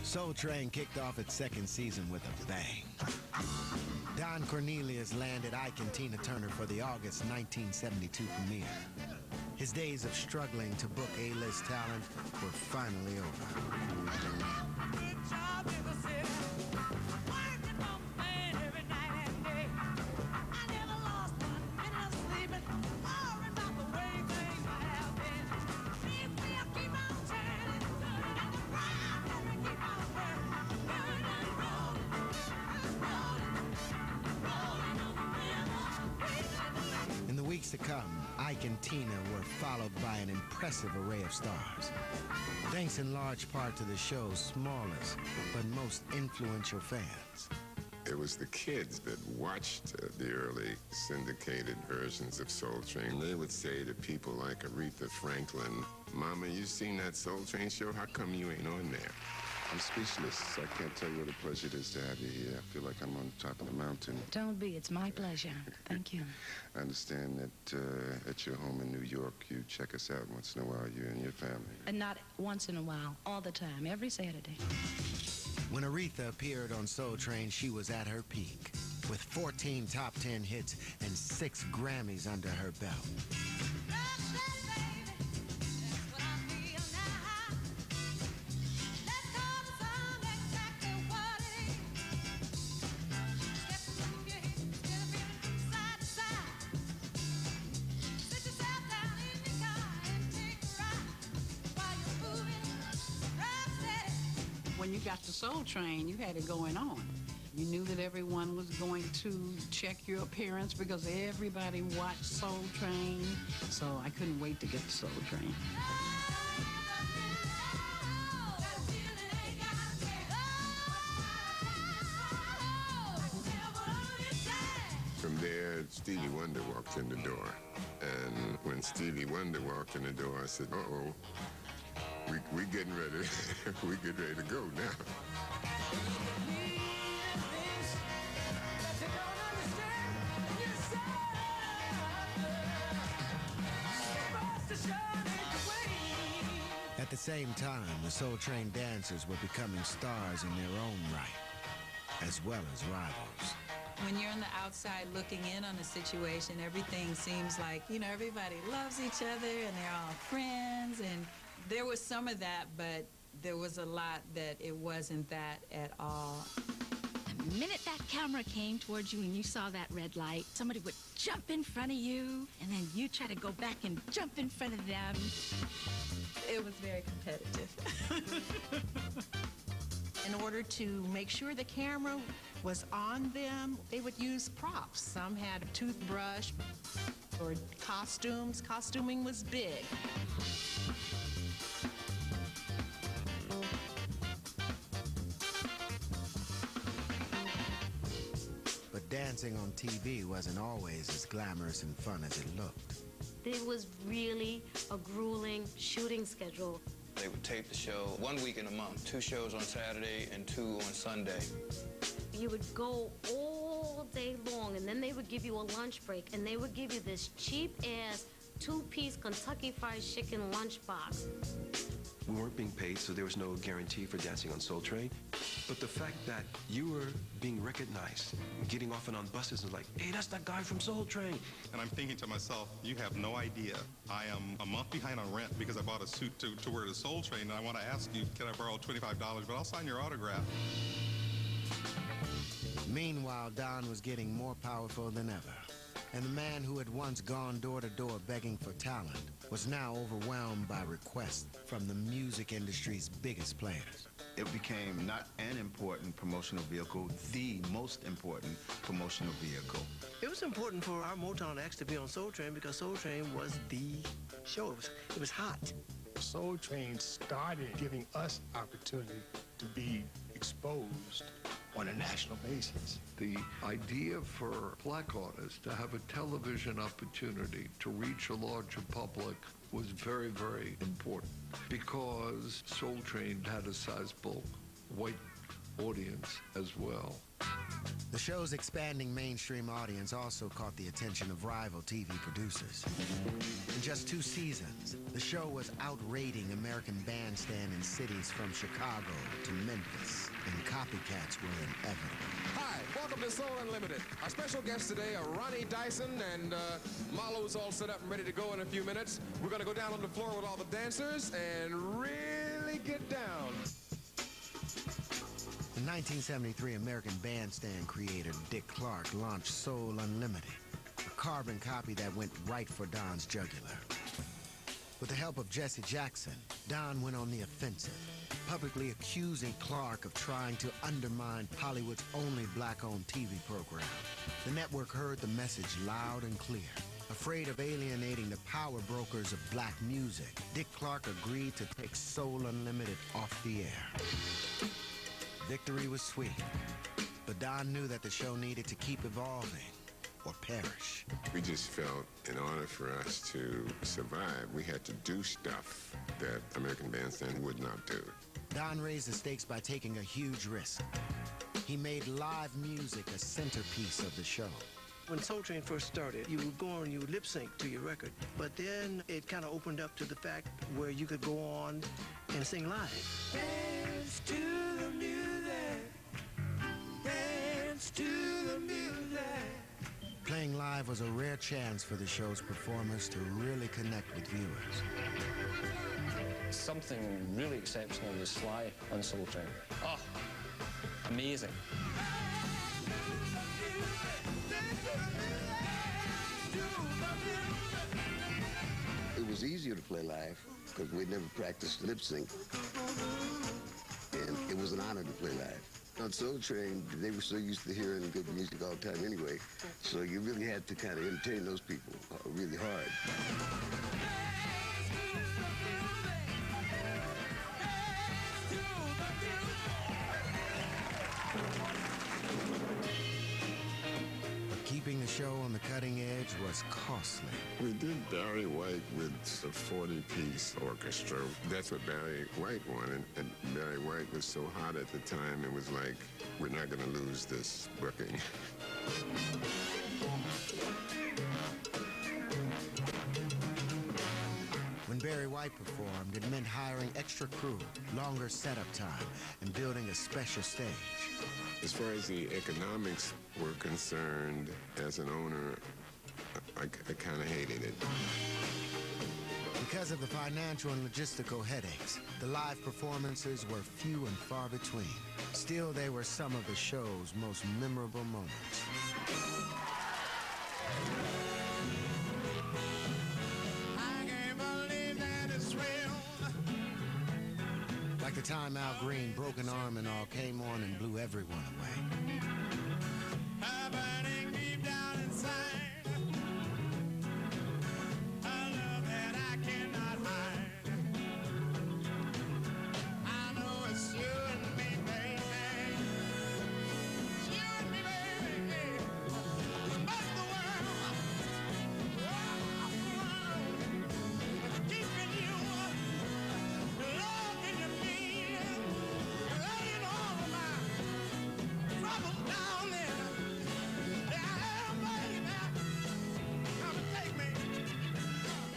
Soul Train kicked off its second season with a bang. Don Cornelius landed Ike and Tina Turner for the August 1972 premiere. His days of struggling to book A-list talent were finally over. In the weeks to come, Ike and Tina were followed by an impressive array of stars. Thanks in large part to the show's smallest but most influential fans. It was the kids that watched the early syndicated versions of Soul Train. They would say to people like Aretha Franklin, "Mama, you seen that Soul Train show? How come you ain't on there?" I'm speechless. I can't tell you what a pleasure it is to have you here. I feel like I'm on top of the mountain. Don't be. It's my pleasure. Thank you. I understand that at your home in New York, you check us out once in a while, you and your family. And not once in a while, all the time, every Saturday. When Aretha appeared on Soul Train, she was at her peak, with 14 top 10 hits and 6 Grammys under her belt. When you got to Soul Train, you had it going on. You knew that everyone was going to check your appearance because everybody watched Soul Train. So I couldn't wait to get to Soul Train. From there, Stevie Wonder walked in the door. And when Stevie Wonder walked in the door, I said, uh-oh. We getting ready. We getting ready to go now. At the same time, the Soul Train dancers were becoming stars in their own right, as well as rivals. When you're on the outside looking in on a situation, everything seems like, you know, everybody loves each other and they're all friends, and there was some of that, but there was a lot that it wasn't that at all. The minute that camera came towards you and you saw that red light, somebody would jump in front of you, and then you try to go back and jump in front of them. It was very competitive. In order to make sure the camera was on them, they would use props. Some had a toothbrush or costumes. Costuming was big. But dancing on TV wasn't always as glamorous and fun as it looked. It was really a grueling shooting schedule. They would tape the show 1 week in a month, 2 shows on Saturday and 2 on Sunday. You would go all day long, and then they would give you a lunch break, and they would give you this cheap-ass 2-piece Kentucky Fried Chicken lunchbox. We weren't being paid, so there was no guarantee for dancing on Soul Train. But the fact that you were being recognized, getting off and on buses and like, hey, that's that guy from Soul Train. And I'm thinking to myself, you have no idea. I am a month behind on rent because I bought a suit to wear to Soul Train, and I want to ask you, can I borrow $25, but I'll sign your autograph. Meanwhile, Don was getting more powerful than ever. And the man who had once gone door to door begging for talent was now overwhelmed by requests from the music industry's biggest players. It became not an important promotional vehicle, the most important promotional vehicle. It was important for our Motown acts to be on Soul Train because Soul Train was the show. It was hot. Soul Train started giving us opportunity to be exposed on a national basis. The idea for black artists to have a television opportunity to reach a larger public was very, very important because Soul Train had a sizable white audience as well. The show's expanding mainstream audience also caught the attention of rival TV producers. In just 2 seasons, the show was outrating American Bandstand in cities from Chicago to Memphis, and copycats were inevitable. Hi, welcome to Soul Unlimited. Our special guests today are Ronnie Dyson, and Marlo's all set up and ready to go in a few minutes. We're going to go down on the floor with all the dancers and really get down. In 1973, American Bandstand creator Dick Clark launched Soul Unlimited, a carbon copy that went right for Don's jugular. With the help of Jesse Jackson, Don went on the offensive, publicly accusing Clark of trying to undermine Hollywood's only black-owned TV program. The network heard the message loud and clear. Afraid of alienating the power brokers of black music, Dick Clark agreed to take Soul Unlimited off the air. Victory was sweet, but Don knew that the show needed to keep evolving or perish. We just felt in order for us to survive, we had to do stuff that American Bandstand would not do. Don raised the stakes by taking a huge risk. He made live music a centerpiece of the show. When Soul Train first started, you would go on, you would lip sync to your record, but then it kind of opened up to the fact where you could go on and sing live. Dance to the music, dance to the music. Playing live was a rare chance for the show's performers to really connect with viewers. Something really exceptional was Sly on Soul Train. Oh, amazing. It was easier to play live because we never practiced lip sync. And it was an honor to play live. On Soul Train, they were so used to hearing good music all the time anyway, so you really had to kind of entertain those people really hard. Keeping the show on the cutting edge was costly. We did Barry White with a 40-piece orchestra. That's what Barry White wanted, and Barry White was so hot at the time, it was like, we're not going to lose this booking. When Barry White performed, it meant hiring extra crew, longer setup time, and building a special stage. As far as the economics were concerned, as an owner, I kind of hated it. Because of the financial and logistical headaches, the live performances were few and far between. Still, they were some of the show's most memorable moments. Like the time Al Green, Broken Arm and all, came on and blew everyone away.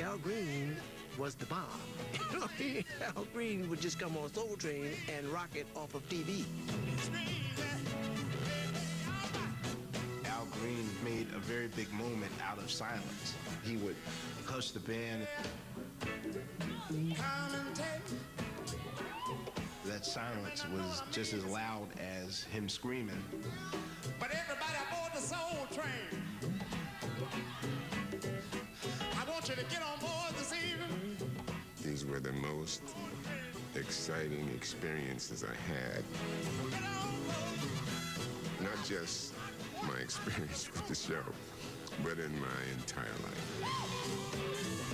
Al Green was the bomb. Al Green would just come on Soul Train and rock it off of TV. Al Green made a very big moment out of silence. He would hush the band. That silence was just as loud as him screaming. But everybody aboard the Soul Train, I want you to get on board this evening. These were the most exciting experiences I had. Not just my experience with the show, but in my entire life.